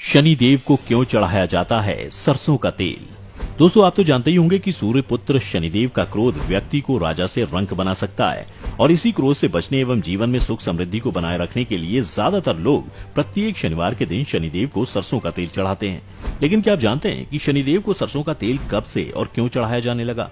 शनिदेव को क्यों चढ़ाया जाता है सरसों का तेल। दोस्तों, आप तो जानते ही होंगे कि सूर्य पुत्र शनिदेव का क्रोध व्यक्ति को राजा से रंक बना सकता है और इसी क्रोध से बचने एवं जीवन में सुख समृद्धि को बनाए रखने के लिए ज्यादातर लोग प्रत्येक शनिवार के दिन शनिदेव को सरसों का तेल चढ़ाते हैं। लेकिन क्या आप जानते हैं कि शनिदेव को सरसों का तेल कब से और क्यों चढ़ाया जाने लगा?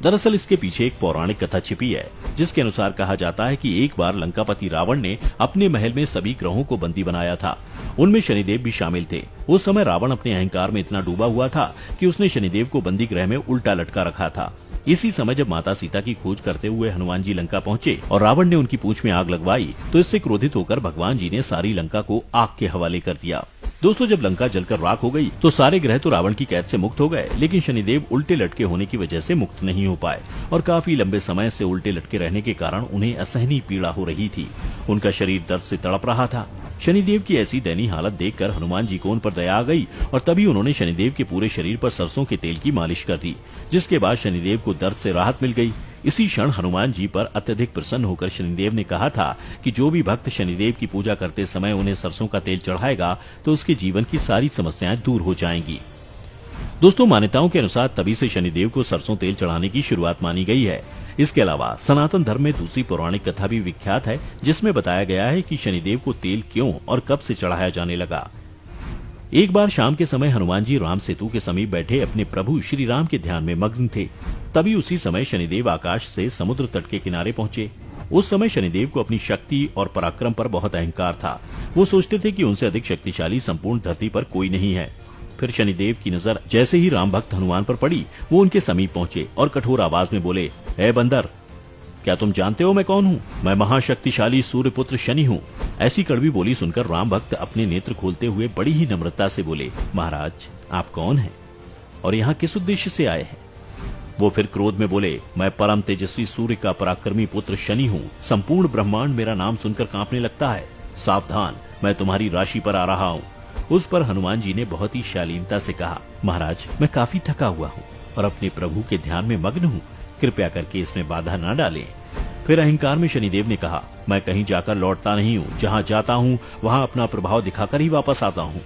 दरअसल इसके पीछे एक पौराणिक कथा छिपी है, जिसके अनुसार कहा जाता है कि एक बार लंकापति रावण ने अपने महल में सभी ग्रहों को बंदी बनाया था। उनमें शनिदेव भी शामिल थे। उस समय रावण अपने अहंकार में इतना डूबा हुआ था कि उसने शनिदेव को बंदी गृह में उल्टा लटका रखा था। इसी समय जब माता सीता की खोज करते हुए हनुमान जी लंका पहुंचे और रावण ने उनकी पूंछ में आग लगवाई, तो इससे क्रोधित होकर भगवान जी ने सारी लंका को आग के हवाले कर दिया। दोस्तों, जब लंका जलकर राख हो गई तो सारे ग्रह तो रावण की कैद से मुक्त हो गए, लेकिन शनिदेव उल्टे लटके होने की वजह से मुक्त नहीं हो पाए और काफी लंबे समय से उल्टे लटके रहने के कारण उन्हें असहनीय पीड़ा हो रही थी। उनका शरीर दर्द से तड़प रहा था। शनिदेव की ऐसी दयनीय हालत देखकर हनुमान जी को उन पर दया आ गई और तभी उन्होंने शनिदेव के पूरे शरीर पर सरसों के तेल की मालिश कर दी, जिसके बाद शनिदेव को दर्द से राहत मिल गई। इसी क्षण हनुमान जी पर अत्यधिक प्रसन्न होकर शनिदेव ने कहा था कि जो भी भक्त शनिदेव की पूजा करते समय उन्हें सरसों का तेल चढ़ाएगा तो उसके जीवन की सारी समस्याएं दूर हो जाएंगी। दोस्तों, मान्यताओं के अनुसार तभी से शनिदेव को सरसों तेल चढ़ाने की शुरुआत मानी गई है। इसके अलावा सनातन धर्म में दूसरी पौराणिक कथा भी विख्यात है, जिसमें बताया गया है कि शनिदेव को तेल क्यों और कब से चढ़ाया जाने लगा। एक बार शाम के समय हनुमान जी राम सेतु के समीप बैठे अपने प्रभु श्री राम के ध्यान में मग्न थे। तभी उसी समय शनिदेव आकाश से समुद्र तट के किनारे पहुंचे। उस समय शनिदेव को अपनी शक्ति और पराक्रम पर बहुत अहंकार था। वो सोचते थे कि उनसे अधिक शक्तिशाली संपूर्ण धरती पर कोई नहीं है। फिर शनिदेव की नजर जैसे ही राम भक्त हनुमान पर पड़ी, वो उनके समीप पहुंचे और कठोर आवाज में बोले, "ए बंदर, क्या तुम जानते हो मैं कौन हूँ? मैं महाशक्तिशाली सूर्यपुत्र शनि हूँ।" ऐसी कड़वी बोली सुनकर राम भक्त अपने नेत्र खोलते हुए बड़ी ही नम्रता से बोले, "महाराज, आप कौन हैं और यहाँ किस उद्देश्य से आए हैं?" वो फिर क्रोध में बोले, "मैं परम तेजस्वी सूर्य का पराक्रमी पुत्र शनि हूँ। संपूर्ण ब्रह्मांड मेरा नाम सुनकर कांपने लगता है। सावधान, मैं तुम्हारी राशि पर आ रहा हूँ।" उस पर हनुमान जी ने बहुत ही शालीनता से कहा, "महाराज, मैं काफी थका हुआ हूँ और अपने प्रभु के ध्यान में मग्न हूँ। कृपया करके इसमें बाधा न डालें।" फिर अहंकार में शनिदेव ने कहा, "मैं कहीं जाकर लौटता नहीं हूँ। जहाँ जाता हूँ वहाँ अपना प्रभाव दिखाकर ही वापस आता हूँ।"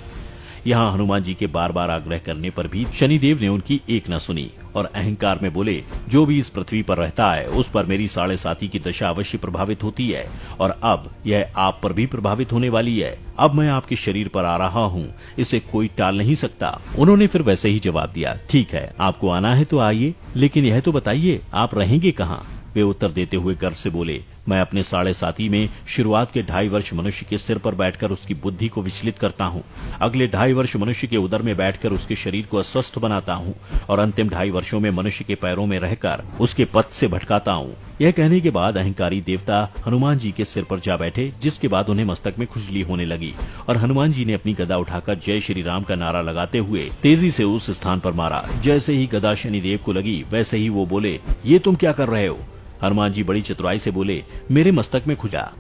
यहाँ हनुमान जी के बार बार आग्रह करने पर भी शनिदेव ने उनकी एक न सुनी और अहंकार में बोले, "जो भी इस पृथ्वी पर रहता है उस पर मेरी 7.5 की दशा अवश्य प्रभावित होती है और अब यह आप पर भी प्रभावित होने वाली है। अब मैं आपके शरीर पर आ रहा हूँ, इसे कोई टाल नहीं सकता।" उन्होंने फिर वैसे ही जवाब दिया, "ठीक है, आपको आना है तो आइए, लेकिन यह तो बताइए आप रहेंगे कहाँ?" वे उत्तर देते हुए गर्व से बोले, "मैं अपने 7.5 में शुरुआत के 2.5 वर्ष मनुष्य के सिर पर बैठकर उसकी बुद्धि को विचलित करता हूँ। अगले 2.5 वर्ष मनुष्य के उदर में बैठकर उसके शरीर को अस्वस्थ बनाता हूँ और अंतिम 2.5 वर्षों में मनुष्य के पैरों में रहकर उसके पथ से भटकाता हूँ।" यह कहने के बाद अहंकारी देवता हनुमान जी के सिर पर जा बैठे, जिसके बाद उन्हें मस्तक में खुजली होने लगी और हनुमान जी ने अपनी गदा उठाकर जय श्री राम का नारा लगाते हुए तेजी से उस स्थान पर मारा। जैसे ही गदा शनिदेव को लगी, वैसे ही वो बोले, "ये तुम क्या कर रहे हो?" हनुमान जी बड़ी चतुराई से बोले, "मेरे मस्तक में खुजा।"